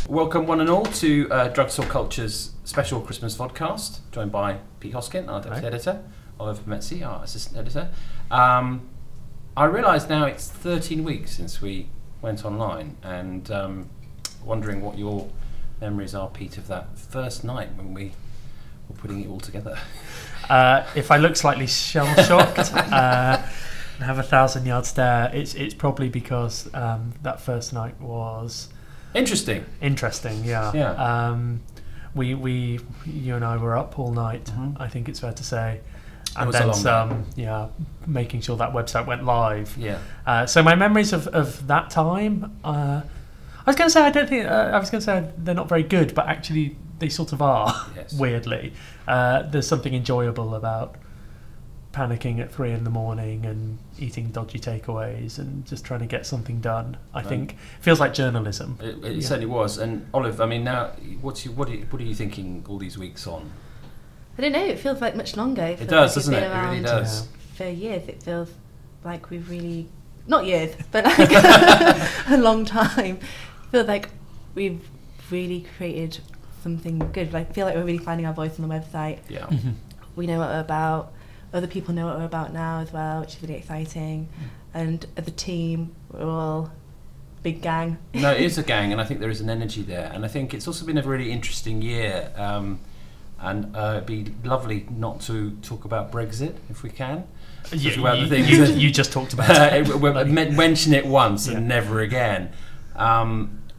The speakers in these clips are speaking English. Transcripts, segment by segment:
Welcome one and all to Drugstore Culture's special Christmas vodcast, joined by Pete Hoskin, our deputy editor, Oliver Metzi, our assistant editor. I realise now it's 13 weeks since we went online, and wondering what your memories are, Pete, of that first night when we were putting it all together. If I look slightly shell-shocked and have a 1,000-yard stare, it's probably because that first night was interesting. Yeah. You and I were up all night. I think it's fair to say, and then some. Yeah, making sure that website went live. Yeah. So my memories of that time. I was going to say I was going to say they're not very good, but actually they sort of are. Yes. Weirdly, there's something enjoyable about panicking at 3 a.m. and eating dodgy takeaways and just trying to get something done. I think it feels like journalism. It certainly was. And Olive, I mean, now what are you thinking all these weeks on? I don't know. It feels like much longer. It does, doesn't it? It really does. For years, it feels like we've really, not years, but like a long time. I feel like we've really created something good. I feel like we're really finding our voice on the website. Yeah. We know what we're about. Other people know what we're about now as well, which is really exciting. And as a team, we're all big gang. No, it is a gang, and I think there is an energy there. And I think it's also been a really interesting year. And it'd be lovely not to talk about Brexit if we can. You just talked about it. Mention it once and never again.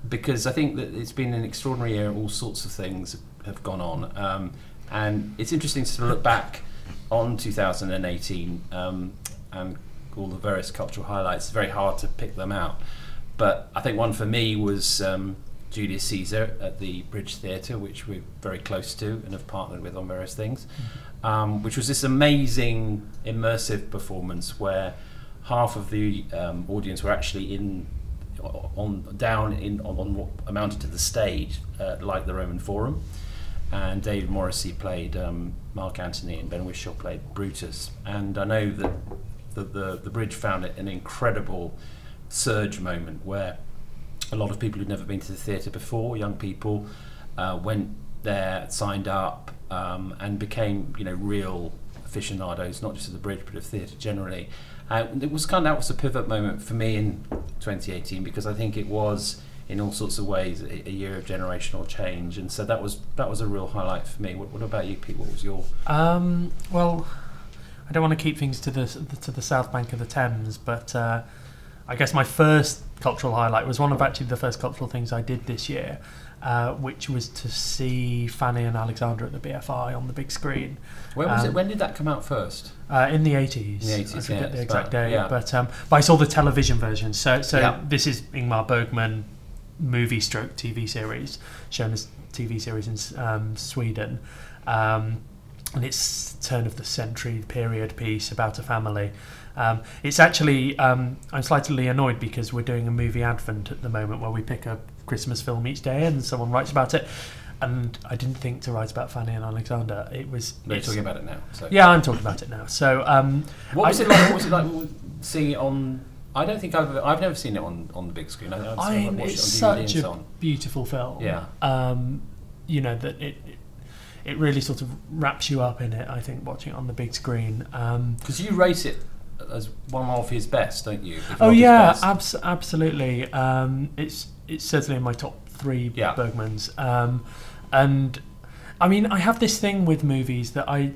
Because I think that it's been an extraordinary year. All sorts of things have gone on. And it's interesting to look back on 2018 and all the various cultural highlights. It's very hard to pick them out. But I think one for me was Julius Caesar at the Bridge Theatre, which we're very close to and have partnered with on various things, which was this amazing immersive performance where half of the audience were actually on what amounted to the stage, like the Roman Forum. And David Morrissey played Mark Antony, and Ben Whishaw played Brutus. And I know that the Bridge found it an incredible surge moment where a lot of people who'd never been to the theatre before, young people, went there, signed up, and became real aficionados, not just of the Bridge but of theatre generally. That was a pivot moment for me in 2018, because I think it was, in all sorts of ways, a year of generational change, and so that was a real highlight for me. What about you, Pete? What was your? Well, I don't want to keep things to the south bank of the Thames, but I guess my first cultural highlight was one of actually the first cultural things I did this year, which was to see Fanny and Alexander at the BFI on the big screen. When was it? When did that come out first? In the 80s. In the 80s, I forget the exact date, but I saw the television version. So this is Ingmar Bergman movie stroke TV series, shown as TV series in Sweden, and it's turn of the century period piece about a family. It's actually I'm slightly annoyed because we're doing a movie advent at the moment where we pick a Christmas film each day and someone writes about it, and I didn't think to write about Fanny and Alexander. You're talking about it now. So. Yeah, I'm talking about it now. So what was it like? What was it like seeing it on? I don't think I've never seen it on the big screen. I've watched it's it on DVD such and so a on. beautiful film. Yeah. That it really sort of wraps you up in it. I think watching it on the big screen. Because you rate it as one of his best, don't you? Absolutely. It's certainly in my top 3 Bergmans. And I mean, I have this thing with movies that I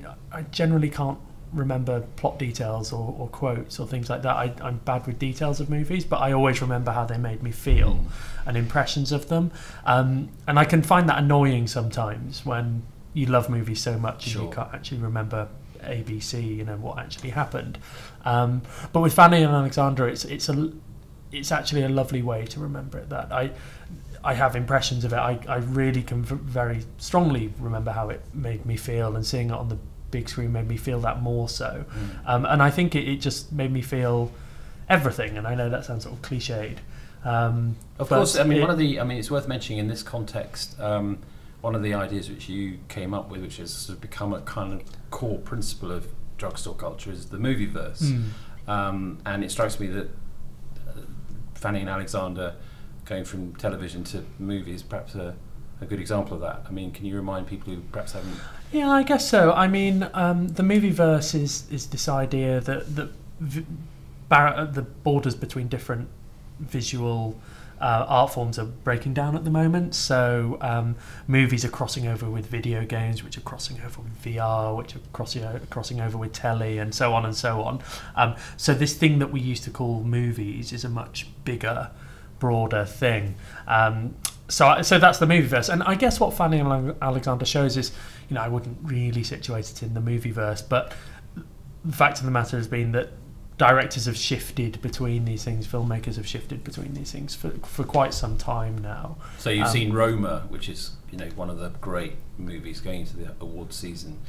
generally can't remember plot details or quotes or things like that. I'm bad with details of movies, but I always remember how they made me feel and impressions of them. And I can find that annoying sometimes when you love movies so much and you can't actually remember ABC, what actually happened. But with Fanny and Alexander, it's actually a lovely way to remember it. That I have impressions of it. I really can very strongly remember how it made me feel, and seeing it on the big screen made me feel that more so. And I think it just made me feel everything. And I know that sounds sort of cliched. Of course, it's worth mentioning in this context. One of the ideas which you came up with, which has sort of become a kind of core principle of drugstore culture, is the movieverse. And it strikes me that Fanny and Alexander going from television to movies, perhaps a good example of that. I mean, can you remind people who perhaps haven't? Yeah, I guess so. I mean, the movieverse is this idea that the borders between different visual art forms are breaking down at the moment. So movies are crossing over with video games, which are crossing over with VR, which are crossing over with telly, and so on and so on. So this thing that we used to call movies is a much bigger, broader thing. So that's the movieverse, and I guess what Fanny and Alexander shows is, I wouldn't really situate it in the movieverse, but the fact of the matter has been that directors have shifted between these things, filmmakers have shifted between these things for quite some time now. So you've seen Roma, which is one of the great movies going into the awards season,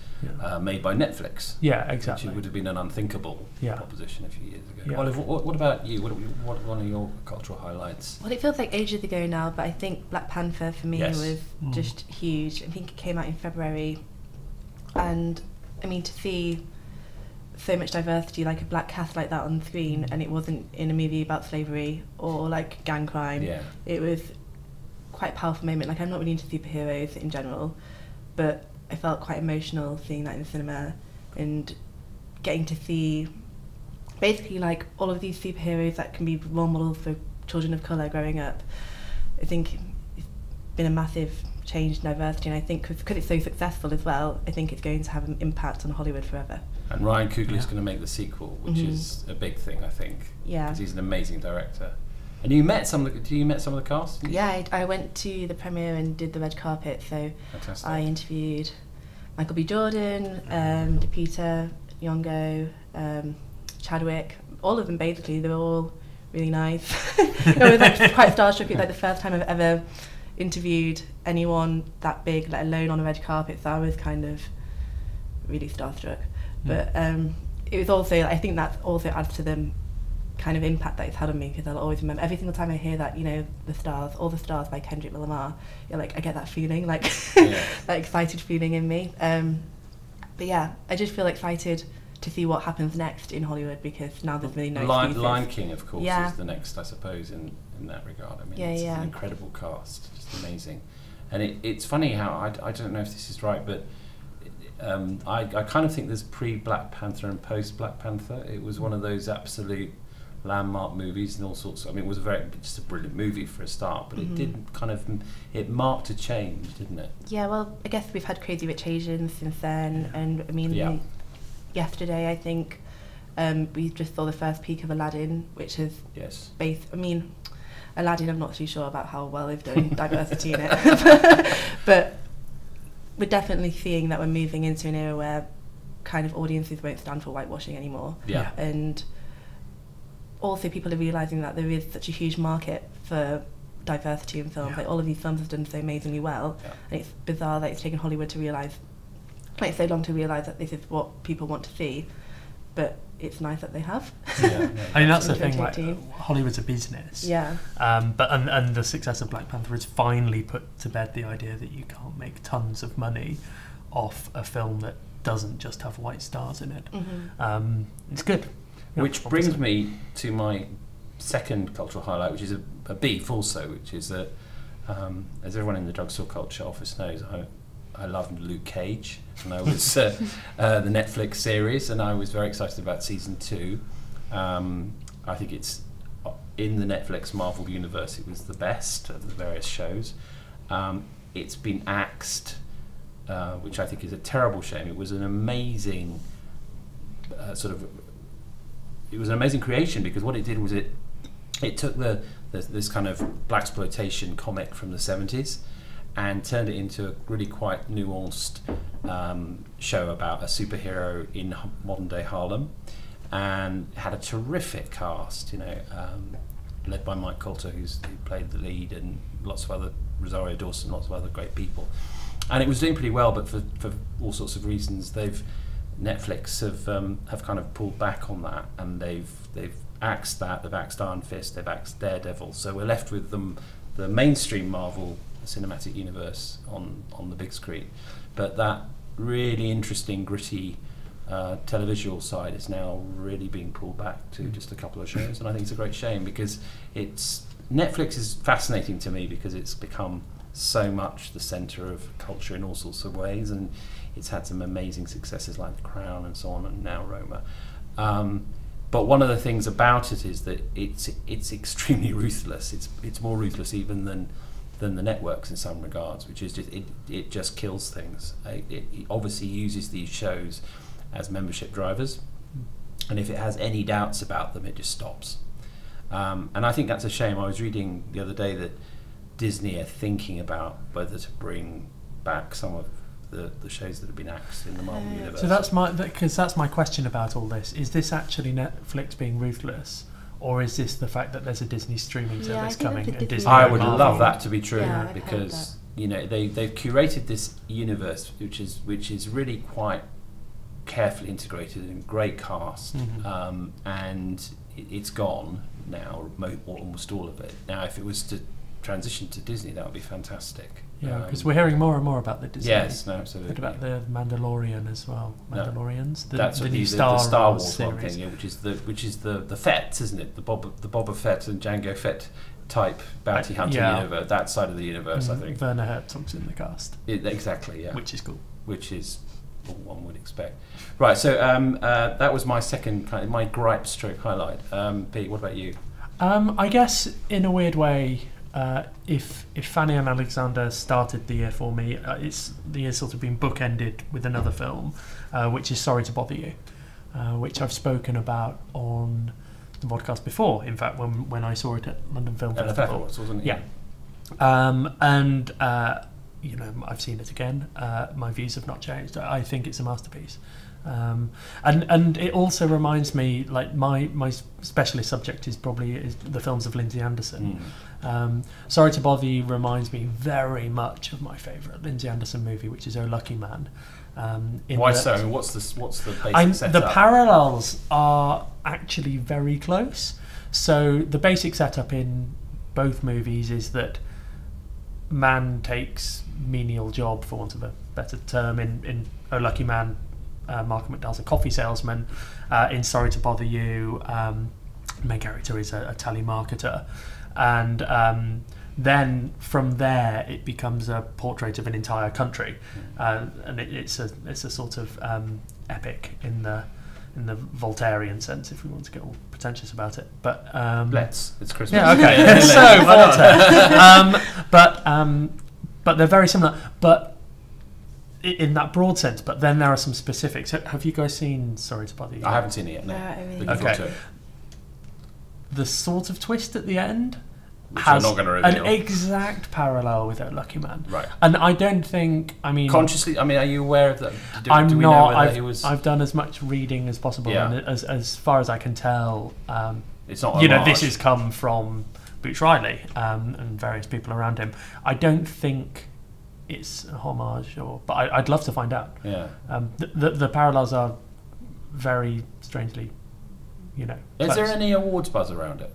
made by Netflix. Yeah, exactly. Which would have been an unthinkable proposition a few years ago. Yeah. Olive, what about you? What one of your cultural highlights? Well, it feels like ages ago now, but I think Black Panther for me was just huge. I think it came out in February, and I mean, to see so much diversity, like a black cast like that on screen, and it wasn't in a movie about slavery or like gang crime. Yeah. It was quite a powerful moment. Like, I'm not really into superheroes in general, but I felt quite emotional seeing that in the cinema and getting to see basically like all of these superheroes that can be role models for children of colour growing up. I think it's been a massive change in diversity, and I think because it's so successful as well, I think it's going to have an impact on Hollywood forever. And Ryan Coogler's going to make the sequel, which is a big thing, I think. Yeah. Because he's an amazing director. And you met some of the cast? Yeah, I went to the premiere and did the red carpet, so fantastic. I interviewed Michael B. Jordan, Lupita Nyong'o, Chadwick, all of them basically. They were all really nice. I was like quite starstruck. It was like the first time I've ever interviewed anyone that big, let alone on a red carpet, so I was kind of really starstruck. But it was also, I think that also adds to the kind of impact that it's had on me, because I'll always remember every single time I hear that, All the Stars by Kendrick Lamar, I get that feeling, like that excited feeling in me. But yeah, I just feel excited to see what happens next in Hollywood, because now there's really no excuses. Lion King, of course, is the next, I suppose, in that regard. I mean, it's an incredible cast, just amazing. And it's funny how, I don't know if this is right, but I kind of think there's pre-Black Panther and post-Black Panther. It was one of those absolute landmark movies and all sorts of, it was just a brilliant movie for a start, but it did it marked a change, didn't it? Yeah, well, I guess we've had Crazy Rich Asians since then, and I mean, yesterday I think we just saw the first peak of Aladdin, which is based, Aladdin, I'm not too sure about how well they've done diversity in it, but we're definitely seeing that we're moving into an era where kind of audiences won't stand for whitewashing anymore. Yeah. And also people are realising that there is such a huge market for diversity in films. Like, all of these films have done so amazingly well, and it's bizarre that it's taken Hollywood to realise, like, so long to realise that this is what people want to see, but it's nice that they have. I mean, that's the thing, like, Hollywood's a business. Yeah. But the success of Black Panther has finally put to bed the idea that you can't make tons of money off a film that doesn't just have white stars in it. It's good. Which brings me to my second cultural highlight, which is a beef also, which is that, as everyone in the Drugstore Culture office knows, I love Luke Cage, and I was the Netflix series, and I was very excited about season 2. I think it's in the Netflix Marvel universe, it was the best of the various shows. It's been axed, which I think is a terrible shame. It was an amazing it was an amazing creation, because what it did was it took this kind of blaxploitation comic from the 70s and turned it into a really quite nuanced show about a superhero in modern day Harlem, and had a terrific cast, led by Mike Coulter, who played the lead, and lots of other, Rosario Dawson, lots of other great people. And it was doing pretty well, but for all sorts of reasons, Netflix have kind of pulled back on that, and they've axed that. They've axed Iron Fist, they've axed Daredevil. So we're left with the mainstream Marvel cinematic universe on the big screen, but that really interesting, gritty televisual side is now really being pulled back to just a couple of shows, and I think it's a great shame, because it's Netflix is fascinating to me because it's become so much the centre of culture in all sorts of ways, and it's had some amazing successes like The Crown and so on, and now Roma. But one of the things about it is that it's extremely ruthless. It's more ruthless even than the networks in some regards, which is just it just kills things. It obviously uses these shows as membership drivers, and if it has any doubts about them, it just stops. And I think that's a shame. I was reading the other day that Disney are thinking about whether to bring back some of the shows that have been axed in the Marvel universe. So that's my question about all this. Is this actually Netflix being ruthless, or is this the fact that there's a Disney streaming service coming? And Disney I would love that to be true, because they've curated this universe which is really quite carefully integrated and great cast, and it's gone now, almost all of it. Now, if it was to transition to Disney, that would be fantastic. Yeah, because we're hearing more and more about the Disney. Yes, no, absolutely. What about the Mandalorian as well? Mandalorians, that's the new the Star Wars series. One thing, which is the Fett, isn't it? The Boba Fett and Jango Fett type bounty hunting universe. That side of the universe, I think. Werner Herzog's in the cast. Exactly, yeah. Which is cool. Which is what one would expect. Right, so that was my second my gripe stroke highlight. Pete, what about you? I guess in a weird way, if Fanny and Alexander started the year for me, the year's sort of been bookended with another film, which is Sorry to Bother You, which I've spoken about on the podcast before. In fact, when I saw it at London Film Festival, wasn't it? Yeah, I've seen it again. My views have not changed. I think it's a masterpiece. And it also reminds me, like my specialist subject is the films of Lindsay Anderson. Sorry to Bother You reminds me very much of my favourite Lindsay Anderson movie, which is Oh Lucky Man. Why so? I mean, what's the basic setup? The parallels are actually very close. So the basic setup in both movies is that man takes menial job, for want of a better term. In Oh Lucky Man, Markham McDowell's a coffee salesman. In Sorry to Bother You, the main character is a telemarketer, and then from there it becomes a portrait of an entire country, and it's a sort of epic in the Voltairean sense, if we want to get all pretentious about it. But it's Christmas. Yeah, okay. So Voltaire, but they're very similar. But in that broad sense, but then there are some specifics. Have you guys seen Sorry to Bother You? I haven't seen it yet. No. Okay. The sort of twist at the end which has not gonna reveal. An exact parallel with Oh Lucky Man. Right. And I don't think. I mean, consciously. I mean, are you aware of that? I'm do we not. Know he was... I've done as much reading as possible, and as far as I can tell, it's not. This has come from Boots Riley and various people around him. I don't think it's a homage, but I'd love to find out. Yeah. The parallels are very strangely, Is close. there any awards buzz around it?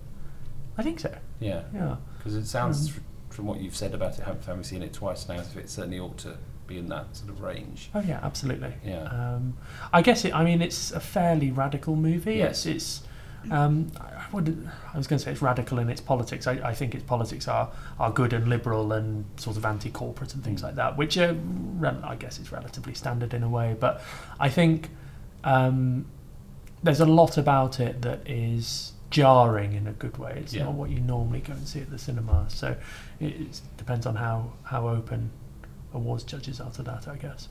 I think so. Yeah. Yeah. Because it sounds, from what you've said about it, having seen it twice now, as if it certainly ought to be in that sort of range. Oh yeah, absolutely. Yeah. I guess it's a fairly radical movie. Yes. I was going to say it's radical in its politics. I think its politics are good and liberal and sort of anti-corporate and things like that, which are, I guess, is relatively standard in a way. But I think there's a lot about it that is jarring in a good way. It's not what you normally go and see at the cinema. So it depends on how open awards judges are to that, I guess.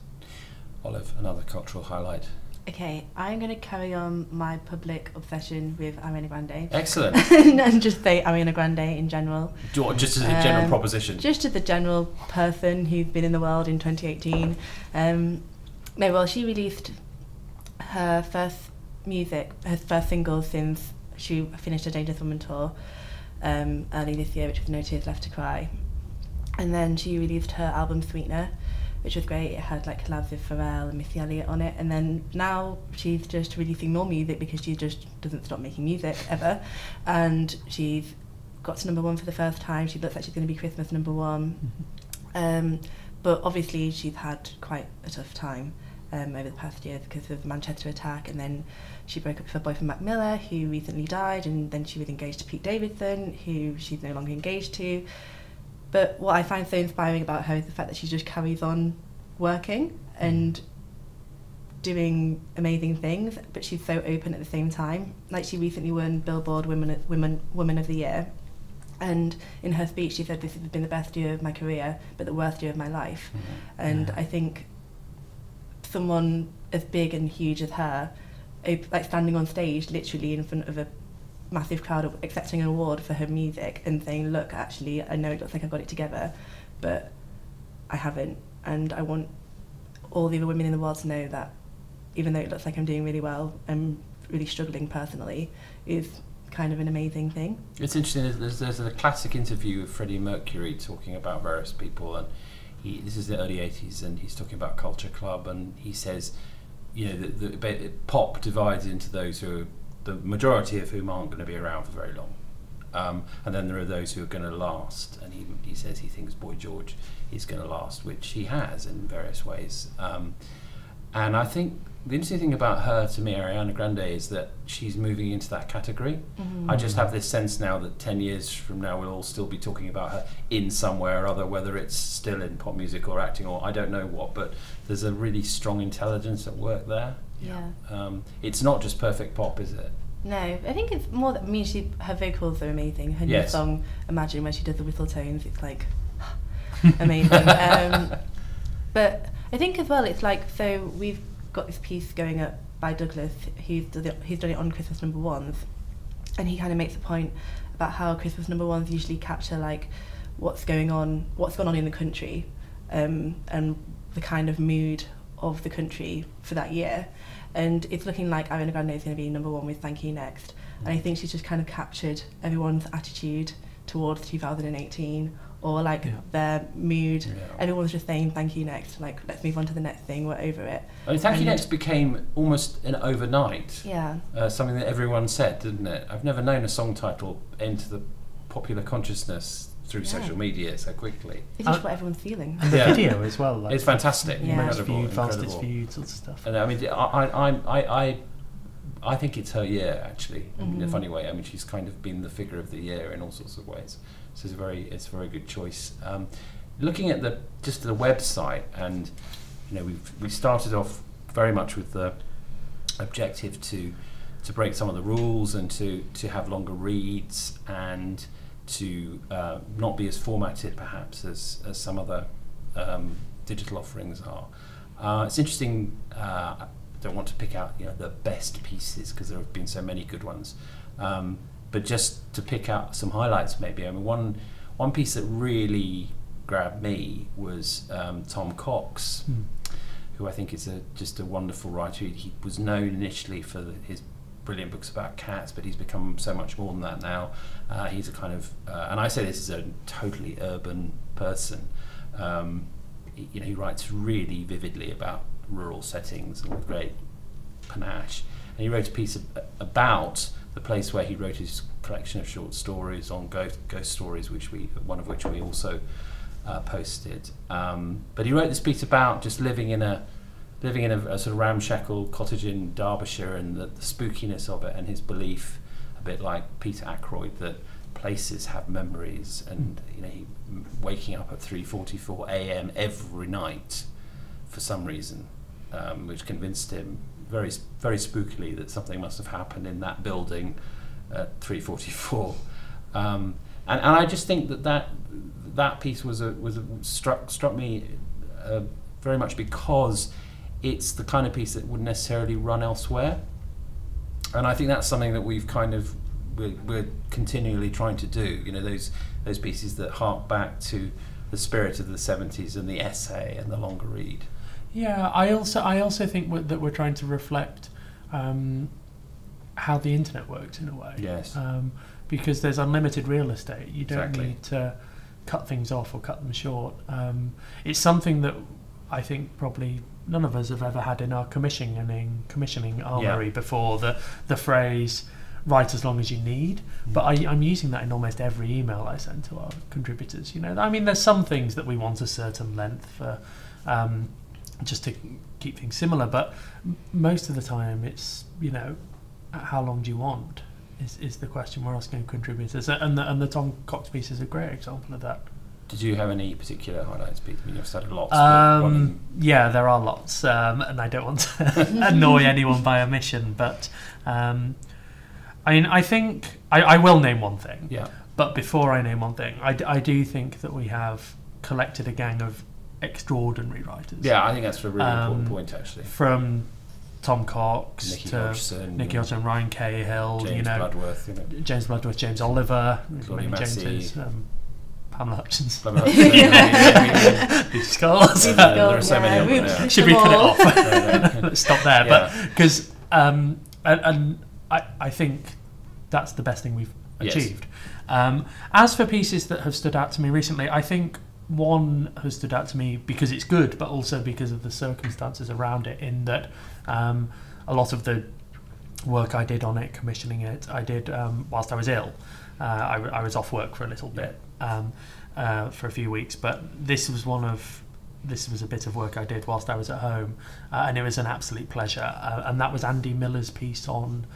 Olive, another cultural highlight. Okay, I'm going to carry on my public obsession with Ariana Grande. Excellent. And just say Ariana Grande in general. Just as a general proposition. Just as a general person who's been in the world in 2018. She released her first single since she finished her Dangerous Woman tour early this year, which was No Tears Left to Cry. And then she released her album Sweetener, which was great. It had like collabs with Pharrell and Missy Elliott on it. And then now she's just releasing more music because she just doesn't stop making music ever. And she's got to #1 for the first time. She looks like she's going to be Christmas #1. But obviously she's had quite a tough time. over the past years because of the Manchester attack, and then she broke up with her boyfriend Mac Miller, who recently died, and then she was engaged to Pete Davidson, who she's no longer engaged to. But what I find so inspiring about her is the fact that she just carries on working and doing amazing things, but she's so open at the same time. Like, she recently won Billboard Woman of the Year, and in her speech she said, "This has been the best year of my career, but the worst year of my life." And I think someone as big and huge as her, like standing on stage literally in front of a massive crowd, accepting an award for her music and saying, "Look, actually, I know it looks like I've got it together, but I haven't, and I want all the other women in the world to know that even though it looks like I'm doing really well, I'm really struggling personally," is kind of an amazing thing. It's interesting, there's a classic interview of Freddie Mercury talking about various people, and this is the early 80s, and he's talking about Culture Club, and he says, you know, the pop divides into those who are, the majority of whom aren't going to be around for very long. And then there are those who are going to last, and he says he thinks Boy George is going to last, which he has in various ways. And I think the interesting thing about her, to me, Ariana Grande, is that she's moving into that category. I just have this sense now that 10 years from now we'll all still be talking about her in some way or other, whether it's still in pop music or acting or I don't know what, but there's a really strong intelligence at work there. Yeah. It's not just perfect pop, is it? No, I think it's more that, I mean, her vocals are amazing. Her new song, Imagine, where she does the whistle tones, it's like amazing. But I think as well, it's like, so we've got this piece going up by Douglas, he's done it on Christmas number ones, and he kind of makes a point about how Christmas number ones usually capture like what's gone on in the country, and the kind of mood of the country for that year. And it's looking like Ariana Grande is going to be number one with Thank You Next, and I think she's just kind of captured everyone's attitude towards 2018, or like their mood. Everyone's just saying thank you next, like let's move on to the next thing, we're over it. I mean, Thank You Next became almost an overnight something that everyone said, didn't it? I've never known a song title enter the popular consciousness through social media so quickly. It's just what everyone's feeling. And the video as well, like, it's fantastic. Incredible, fastest viewed sorts of stuff. And I mean, I think it's her year, actually, in a funny way. I mean, she's kind of been the figure of the year in all sorts of ways. So it's a very good choice. Looking at the website, and you know, we started off very much with the objective to break some of the rules and to have longer reads and to not be as formatted perhaps as some other digital offerings are. It's interesting. I don't want to pick out the best pieces because there have been so many good ones. But just to pick out some highlights, maybe. I mean, one piece that really grabbed me was Tom Cox, who I think is just a wonderful writer. He was known initially for his brilliant books about cats, but he's become so much more than that now. He's a kind of, and I say this as a totally urban person. He writes really vividly about rural settings and with great panache. And he wrote a piece about the place where he wrote his collection of short stories on ghost stories, one of which we also posted. But he wrote this piece about just living in a sort of ramshackle cottage in Derbyshire, and the spookiness of it, and his belief, a bit like Peter Ackroyd, that places have memories, and he waking up at 3:44 a.m. every night for some reason, which convinced him very, very spookily that something must have happened in that building at 3:44. And I just think that piece struck me very much because it's the kind of piece that wouldn't necessarily run elsewhere, and I think that's something that we're continually trying to do. Those pieces that hark back to the spirit of the 70s and the essay and the longer read. Yeah, I also think that we're trying to reflect how the internet works in a way. Yes. Because there's unlimited real estate. You don't need to cut things off or cut them short. It's something that I think probably none of us have ever had in our commissioning armory before. The phrase "write as long as you need," but I'm using that in almost every email I send to our contributors. I mean, there's some things that we want a certain length for. just to keep things similar. But most of the time, it's, you know, how long do you want is the question we're asking contributors, and the Tom Cox piece is a great example of that. Did you have any particular highlights, Pete? I mean, you've said lots. Yeah, there are lots, and I don't want to annoy anyone by omission, but I mean, I think I will name one thing. Yeah. But before I name one thing, I do think that we have collected a gang of extraordinary writers. Yeah, I think that's a really important point, actually. From Tom Cox Nicky to Hodgson, Ryan Cahill, James Bloodworth, James Bloodworth, James Oliver, Claudia Massey, Pamela Hutchins. Scores. There are so many of them. Should we cut it off? Let's stop there. Yeah. But because I think that's the best thing we've achieved. Yes. As for pieces that have stood out to me recently, I think one has stood out to me because it's good, but also because of the circumstances around it, in that a lot of the work I did on it, commissioning it, I did whilst I was ill. I was off work for a little bit, for a few weeks, but this was a bit of work I did whilst I was at home, and it was an absolute pleasure, and that was Andy Miller's piece on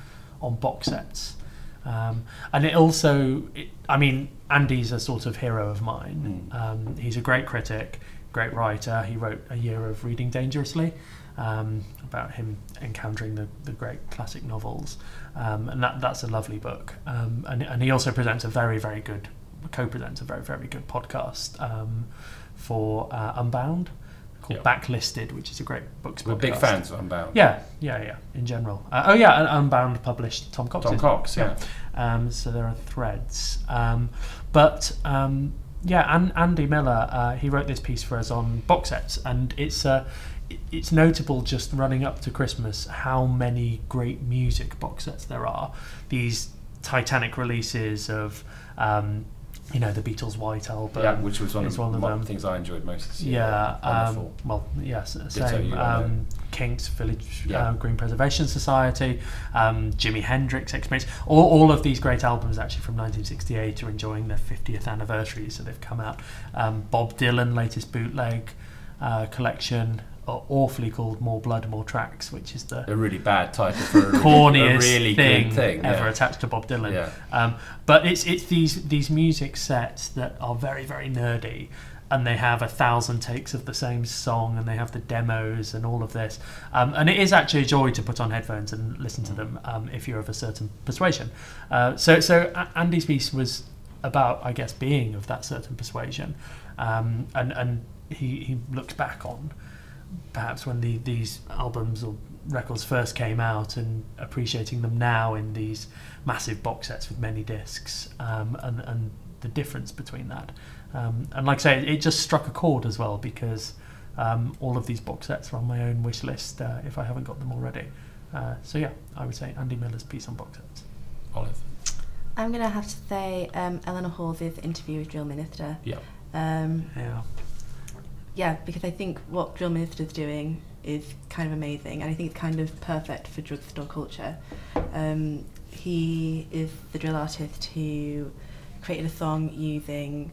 box sets. And it also, I mean, Andy's a sort of hero of mine. He's a great critic, great writer. He wrote A Year of Reading Dangerously, about him encountering the great classic novels, and that's a lovely book. And he also co-presents a very, very good podcast for Unbound, called Backlisted, which is a great books podcast. We're big fans of Unbound. Yeah, in general. And Unbound published Tom Cox. Yeah. So there are threads. But Andy Miller, he wrote this piece for us on box sets, and it's notable, just running up to Christmas, how many great music box sets there are. These Titanic releases of the Beatles' White Album, which was one of the things I enjoyed most this year. Same. Kinks, Village Green Preservation Society, Jimi Hendrix Experience. All of these great albums, actually, from 1968, are enjoying their 50th anniversary, so they've come out. Bob Dylan latest bootleg collection, awfully called More Blood, More Tracks, which is a really bad title for a corniest really thing, good thing ever attached to Bob Dylan. But it's these music sets that are very, very nerdy, and they have 1,000 takes of the same song, and they have the demos and all of this, and it is actually a joy to put on headphones and listen to them if you're of a certain persuasion. So Andy's piece was about, I guess, being of that certain persuasion, and he looks back on perhaps when these albums or records first came out, and appreciating them now in these massive box sets with many discs, and the difference between that. And like I say, it just struck a chord as well, because all of these box sets are on my own wish list if I haven't got them already. I would say Andy Miller's piece on box sets. Olive? I'm going to have to say Eleanor Hall's interview with Drill Minister. Because I think what Drill Minister's doing is kind of amazing, and I think it's kind of perfect for drugstore culture. He is the drill artist who created a song using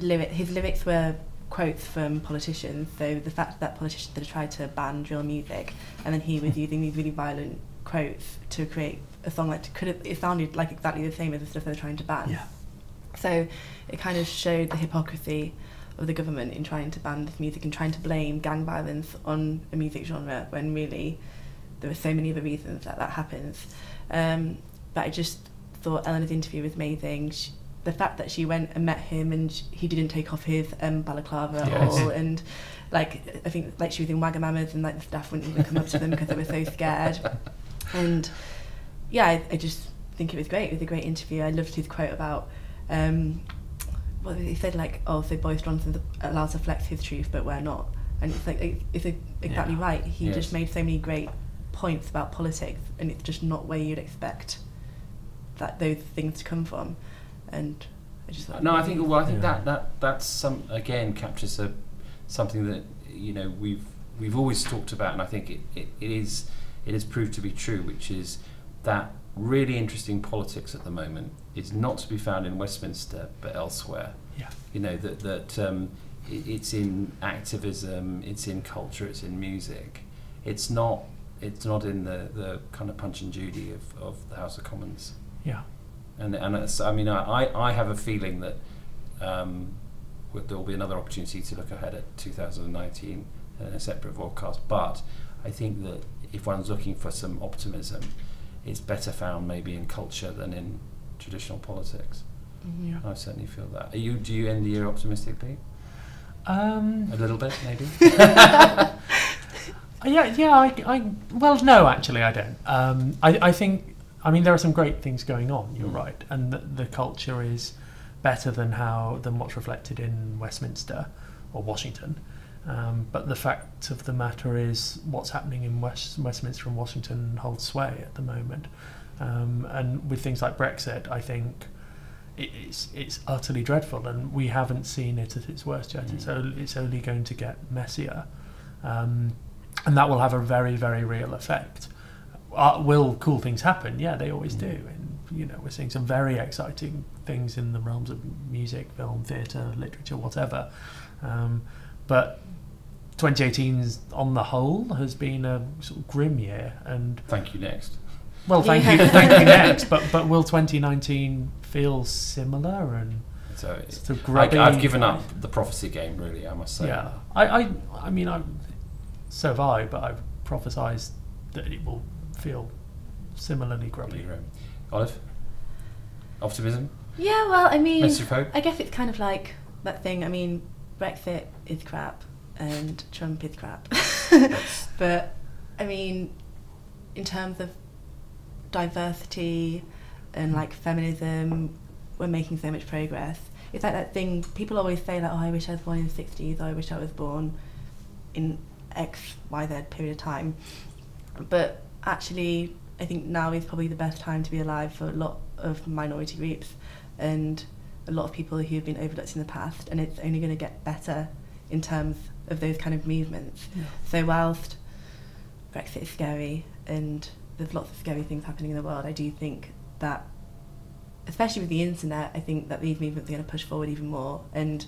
his lyrics were quotes from politicians, so the fact that politicians had tried to ban drill music, and then he was using these really violent quotes to create a song that it sounded like exactly the same as the stuff they were trying to ban. So it kind of showed the hypocrisy of the government in trying to ban this music and trying to blame gang violence on a music genre, when really there are so many other reasons that happens. But I just thought Eleanor's interview was amazing. The fact that she went and met him, and he didn't take off his balaclava at all, and I think she was in Wagamama's, and the staff wouldn't even come up to them because they were so scared. And I just think it was great. It was a great interview. I loved his quote about he said, so Boris Johnson allows to flex his truth, but we're not. And it's exactly right. He just made so many great points about politics, and it's just not where you'd expect those things to come from. And I just thought, I think that's again captures something that we've always talked about, and I think it is proved to be true, which is that really interesting politics at the moment is not to be found in Westminster but elsewhere. it's in activism, it's in culture, it's in music. It's not in the kind of Punch and Judy of the House of Commons. Yeah. And it's, I mean, I have a feeling that there will be another opportunity to look ahead at 2019 in a separate Vodcast. But I think that if one's looking for some optimism, it's better found maybe in culture than in traditional politics. Yeah. I certainly feel that. Do you end the year optimistically? A little bit, maybe. Well, no, actually, I don't. I think, I mean, there are some great things going on. You're right, and the culture is better than what's reflected in Westminster or Washington. But the fact of the matter is, what's happening in Westminster and Washington holds sway at the moment. And with things like Brexit, I think it's utterly dreadful, and we haven't seen it at its worst yet. It's only going to get messier, and that will have a very, very real effect. Will cool things happen? Yeah, they always do. And we're seeing some very exciting things in the realms of music, film, theatre, literature, whatever. But 2018 on the whole has been a sort of grim year. And thank you next. Well, thank you next. But will 2019 feel similar and so sort of grubby? I've given up the prophecy game, really, I must say. Yeah, I mean, so have I, but I've prophesised that it will feel similarly grubby. Olive? Optimism? Yeah, well, I mean, message of hope? I guess it's kind of like that thing. I mean, Brexit is crap and Trump is crap. But, I mean, in terms of diversity and like feminism, we're making so much progress. It's like that thing people always say, like, oh, I wish I was born in the 60s, or I wish I was born in X, Y, Z period of time. But actually, I think now is probably the best time to be alive for a lot of minority groups and a lot of people who have been overlooked in the past, and it's only going to get better in terms of those kind of movements. Yeah. So whilst Brexit is scary and there's lots of scary things happening in the world, I do think that, especially with the internet, I think that these movements are going to push forward even more, and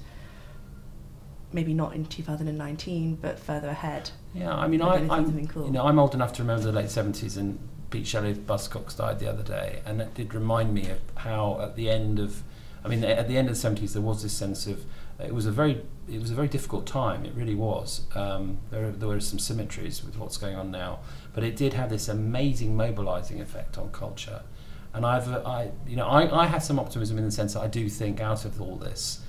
maybe not in 2019, but further ahead. Yeah, I mean, I'm cool. I'm old enough to remember the late 70s, and Pete Shelley of Buzzcocks died the other day, and it did remind me of how at the end of the 70s there was this sense of it was a very difficult time. It really was. There were some symmetries with what's going on now, but it did have this amazing mobilising effect on culture. And I have some optimism in the sense that I do think out of all this,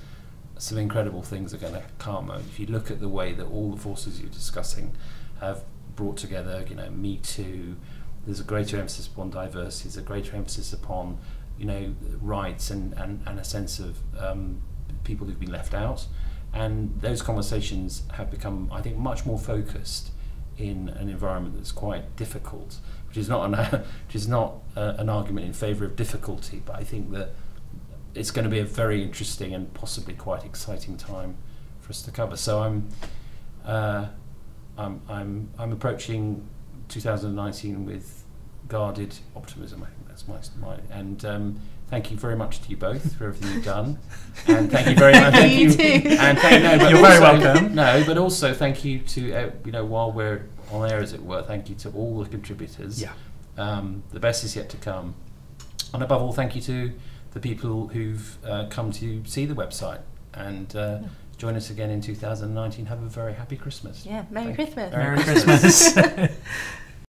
some incredible things are going to come. If you look at the way that all the forces you're discussing have brought together, Me Too, there's a greater emphasis upon diversity, there's a greater emphasis upon, rights and a sense of people who've been left out. And those conversations have become, I think, much more focused in an environment that's quite difficult, which is not an argument in favour of difficulty, but I think that it's going to be a very interesting and possibly quite exciting time for us to cover. So I'm approaching 2019 with guarded optimism. I think that's my and thank you very much to you both for everything you've done, and thank you very much. Thank you too. And you're very welcome. No, but also thank you to while we're on air, as it were, thank you to all the contributors. Yeah. The best is yet to come, and above all, thank you to the people who've come to see the website and join us again in 2019. Have a very happy Christmas. Yeah, Merry Christmas. Merry Christmas.